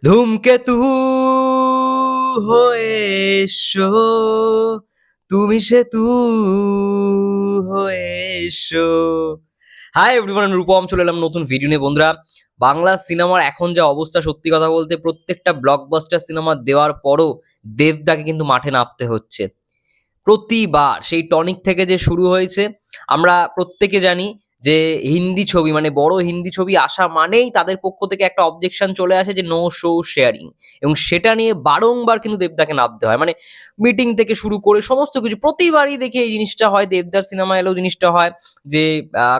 ধূমকেতু হয়ে এসো, তুমি সেতু হয়ে এসো। হাই এভরিওয়ান, আমি রূপম চলে এলাম নতুন ভিডিও নিয়ে। বন্ধুরা, বাংলা সিনেমার এখন যা অবস্থা, সত্যি কথা বলতে প্রত্যেকটা ব্লকবাস্টার সিনেমা দেওয়ার পরও দেবদাকে কিন্তু মাঠে নামতে হচ্ছে। প্রতিবার সেই টনিক থেকে যে শুরু হয়েছে, আমরা প্রত্যেকে জানি যে হিন্দি ছবি মানে বড় হিন্দি ছবি আসা মানেই তাদের পক্ষ থেকে একটা অবজেকশন চলে আসে যে নো শো শেয়ারিং, এবং সেটা নিয়ে বারংবার কিন্তু দেবদাকে নামতে হয়। মানে মিটিং থেকে শুরু করে সমস্ত কিছু প্রতিবারই দেখি এই জিনিসটা হয়। দেবদার সিনেমা এলেও জিনিসটা হয় যে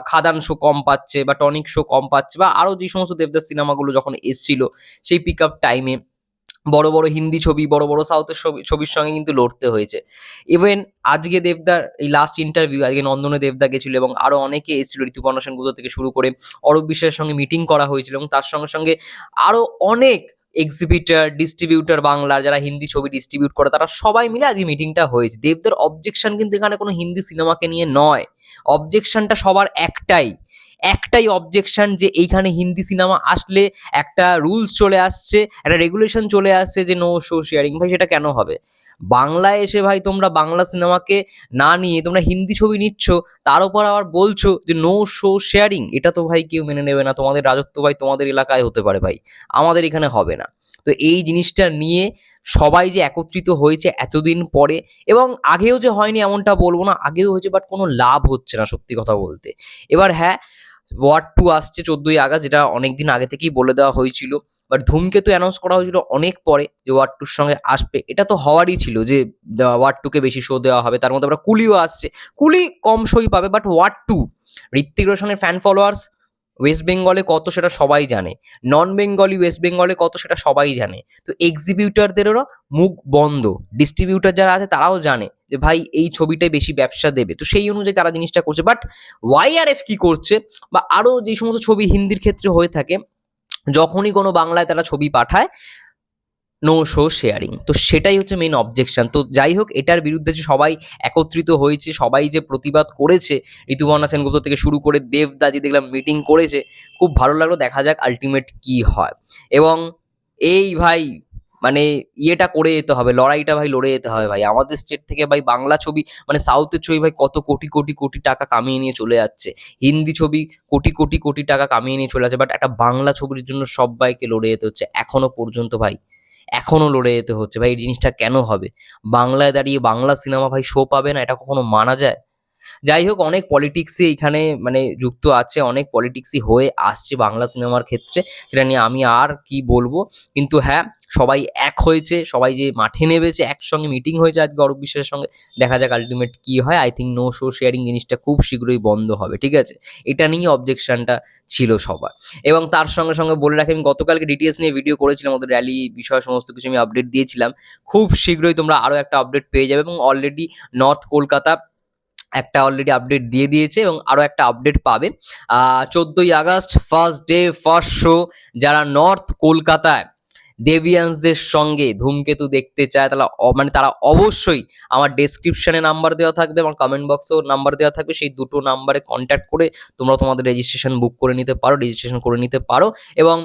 খাদান শো কম পাচ্ছে বা টনিক শো কম পাচ্ছে, বা আরো যে সমস্ত দেবদার সিনেমাগুলো যখন এসছিল সেই পিক আপ টাইমে বড় বড় হিন্দি ছবি, বড় বড় সাউথের ছবির সঙ্গে কিন্তু লড়তে হয়েছে। ইভেন আজকে দেবদার এই লাস্ট ইন্টারভিউ, আজকে নন্দনে দেবদা গেছিল এবং আরো অনেকে এসেছিল, ঋতুপর্ণা সেনগুপ্ত থেকে শুরু করে অরূপ বিশ্বাসের সঙ্গে মিটিং করা হয়েছিল, এবং তার সঙ্গে সঙ্গে আরো অনেক এক্সিবিটার, ডিস্ট্রিবিউটার বাংলার যারা হিন্দি ছবি ডিস্ট্রিবিউট করে, তারা সবাই মিলে আজকে মিটিংটা হয়েছে। দেবদার অবজেকশন কিন্তু এখানে কোনো হিন্দি সিনেমাকে নিয়ে নয়, অবজেকশনটা সবার একটাই, একটাই অবজেকশন যে এইখানে হিন্দি সিনেমা আসলে একটা রুলস চলে আসছে, একটা রেগুলেশন চলে আসছে যে নো শো শেয়ারিং। ভাই সেটা কেন হবে? বাংলায় এসে ভাই তোমরা বাংলা সিনেমাকে না নিয়ে তোমরা হিন্দি ছবি নিচ্ছ, তার উপর আবার বলছো যে নো শো শেয়ারিং। এটা তো ভাই কেউ মেনে নেবে না। তোমাদের রাজত্ব ভাই তোমাদের এলাকায় হতে পারে ভাই, আমাদের এখানে হবে না। তো এই জিনিসটা নিয়ে সবাই যে একত্রিত হয়েছে এতদিন পরে, এবং আগেও যে হয়নি এমনটা বলবো না, আগেও হয়েছে, বাট কোনো লাভ হচ্ছে না সত্যি কথা বলতে। এবার হ্যাঁ, ওয়ার্ড 2 আসছে 14ই আগস্ট, যেটা অনেকদিন আগে থেকেই বলে দেওয়া হয়েছিল। বাট ধূমকেতু অ্যানাউন্স করা হয়েছিল অনেক পরে যে ওয়ার্ড 2-র সঙ্গে আসবে। এটা তো হওয়ারই ছিল যে ওয়ার্ড 2-কে বেশি শো দেওয়া হবে। তার মধ্যে আবার কুলিও আসছে, কুলি কম শোই পাবে, বাট ওয়ার্ড 2 ঋত্বিক রোশনের ফ্যান ফলোয়ার্স ওয়েস্ট বেঙ্গলে কত সেটা সবাই জানে, নন বেঙ্গলি ওয়েস্ট বেঙ্গলে কত সেটা সবাই জানে। তো এক্সিবিউটারদেরও মুখ বন্ধ, ডিস্ট্রিবিউটার যারা আছে তারাও জানে যে ভাই এই ছবিটাই বেশি ব্যবসা দেবে, তো সেই অনুযায়ী তারা জিনিসটা করছে। বাট ওয়াইআরএফ কি করছে, বা আরো যে সমস্ত ছবি হিন্দির ক্ষেত্রে হয়ে থাকে, যখনই কোনো বাংলায় তারা ছবি পাঠায় নো শো শেয়ারিং, তো সেটাই হচ্ছে মেইন অবজেকশন। তো যাই হোক, এটার বিরুদ্ধে যে সবাই একত্রিত হয়েছে, সবাই যে প্রতিবাদ করেছে, ঋতুপর্ণা সেনগুপ্ত থেকে শুরু করে দেবদা যে দেখলাম মিটিং করেছে, খুব ভালো লাগলো। দেখা যাক আলটিমেট কি হয়। এবং এই ভাই মানে ইয়েটা করে যেতে হবে, লড়াইটা ভাই লড়ে যেতে হবে ভাই। আমাদের স্টেট থেকে ভাই বাংলা ছবি মানে সাউথের ছবি ভাই কত কোটি কোটি কোটি টাকা কামিয়ে নিয়ে চলে যাচ্ছে, হিন্দি ছবি কোটি কোটি কোটি টাকা কামিয়ে নিয়ে চলে যাচ্ছে, বাট একটা বাংলা ছবির জন্য সবাইকে লড়ে যেতে হচ্ছে এখনো পর্যন্ত ভাই, এখনো লড়ে যেতে হচ্ছে ভাই। এই জিনিসটা কেন হবে? বাংলায় দাঁড়িয়ে বাংলা সিনেমা ভাই শো পাবে না, এটা কখনো মানা যায়? যাই হোক, অনেক পলিটিক্সই এখানে মানে যুক্ত আছে, অনেক পলিটিক্সই হয়ে আসছে বাংলা সিনেমার ক্ষেত্রে, সেটা নিয়ে আমি আর কি বলবো। কিন্তু হ্যাঁ, সবাই এক হয়েছে, সবাই যে মাঠে নেমেছে, একসঙ্গে মিটিং হয়েছে আজকে অরূপ বিশ্বাসের সঙ্গে। দেখা যাক আলটিমেট কি হয়। I think no show sharing জিনিসটা খুব শীঘ্রই বন্ধ হবে, ঠিক আছে? এটা নিয়ে অবজেকশনটা ছিল সবার। এবং তার সঙ্গে সঙ্গে বলে রাখি, আমি গতকালকে ডিটিএস নিয়ে ভিডিও করেছিলাম, ওদের র্যালি বিষয় সমস্ত কিছু আমি আপডেট দিয়েছিলাম। খুব শীঘ্রই তোমরা আরও একটা আপডেট পেয়ে যাবে, এবং অলরেডি নর্থ কলকাতা একটা অলরেডি আপডেট দিয়ে দিয়েছে এবং আরও একটা আপডেট পাবে। 14ই August first day first show. যারা নর্থ কলকাতায় দেবিয়ান্সদের সঙ্গে ধূমকেতু দেখতে চায়, তারা মানে তারা অবশ্যই, আমার ডেসক্রিপশনে নাম্বার দেওয়া থাকবে, আমার কমেন্ট বক্সেও নাম্বার দেওয়া থাকবে, সেই দুটো নাম্বারে কন্ট্যাক্ট করে তোমরা তোমাদের রেজিস্ট্রেশন বুক করে নিতে পারো, রেজিস্ট্রেশন করে নিতে পারো। এবং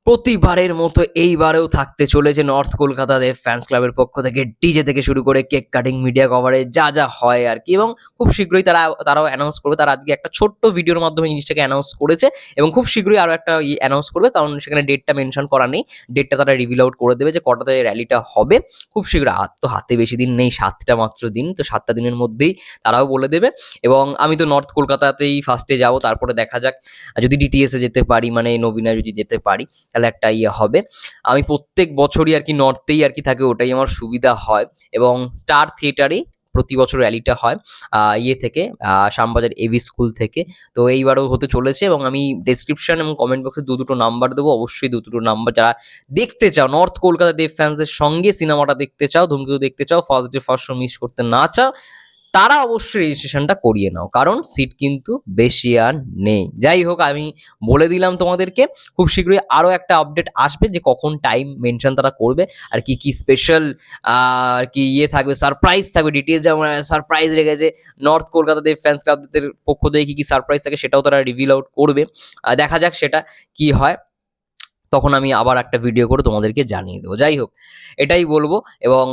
প্রতিবারের মতো এইবারেও থাকতে চলেছে নর্থ কলকাতা দেব ফ্যান্স ক্লাবের পক্ষ থেকে ডিজে থেকে শুরু করে কেক কাটিং, মিডিয়া কভারেজ যা যা হয় আর কি। এবং খুব শীঘ্রই তারাও অ্যানাউন্স করবে। তারা আজকে একটা ছোট্ট ভিডিওর মাধ্যমে জিনিসটাকে অ্যানাউন্স করেছে, এবং খুব শীঘ্রই আরও একটা অ্যানাউন্স করবে, কারণ সেখানে ডেটটা মেনশন করা নেই। ডেটটা তারা রিভিল আউট করে দেবে যে কটাতে র্যালিটা হবে। খুব শীঘ্রই, আর তো হাতে বেশি দিন নেই, 7টা মাত্র দিন, তো 7টা দিনের মধ্যেই তারাও বলে দেবে। এবং আমি তো নর্থ কলকাতাতেই ফার্স্টে যাবো, তারপরে দেখা যাক যদি ডিটিএসে যেতে পারি, মানে নবীনায় যদি যেতে পারি, তাহলে একটা ইয়ে হবে। আমি প্রত্যেক বছরই আর কি নর্থেই আর কি থাকি, ওটাই আমার সুবিধা হয়। এবং স্টার থিয়েটারেই প্রতি বছর র্যালিটা হয় ইয়ে থেকে, শ্যামবাজার এভি স্কুল থেকে। তো এইবারও হতে চলেছে, এবং আমি ডেসক্রিপশন এবং কমেন্ট বক্সে দুটো নাম্বার দেবো, অবশ্যই দুটো নাম্বার যারা দেখতে চাও, নর্থ কলকাতা দেব ফ্যান্সদের সঙ্গে সিনেমাটা দেখতে চাও, ধূমকেতু দেখতে চাও, first day first show miss করতে না চাও, তারা অবশ্যই রেজিস্ট্রেশনটা করিয়ে নাও, কারণ সিট কিন্তু বেশি আর নেই। যাই হোক, আমি বলে দিলাম তোমাদেরকে। খুব শীঘ্রই আরও একটা আপডেট আসবে যে কখন টাইম মেনশন তারা করবে, আর কি কি স্পেশাল আর কি ইয়ে থাকবে, সারপ্রাইজ থাকবে। ডিটেলস যেমন সারপ্রাইজ রেখেছে নর্থ কলকাতাতে ফ্যান্স ক্লাবদের পক্ষ থেকে, কি কি সারপ্রাইজ থাকে সেটাও তারা রিভিল আউট করবে। দেখা যাক সেটা কি হয়। তখন আমি আবার একটা ভিডিও করে তোমাদেরকে জানিয়ে দেবো। যাই হোক, এটাই বলবো এবং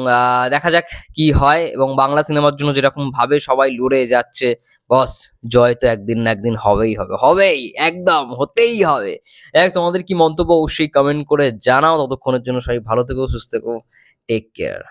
দেখা যাক কি হয়। এবং বাংলা সিনেমার জন্য যেরকমভাবে সবাই লড়ে যাচ্ছে, বস জয় তো একদিন না একদিন হবেই হবে, হবেই, একদম হতেই হবে। তোমাদের কি মন্তব্য অবশ্যই কমেন্ট করে জানাও। ততক্ষণের জন্য সবাই ভালো থেকো, সুস্থ থেকো, টেক কেয়ার।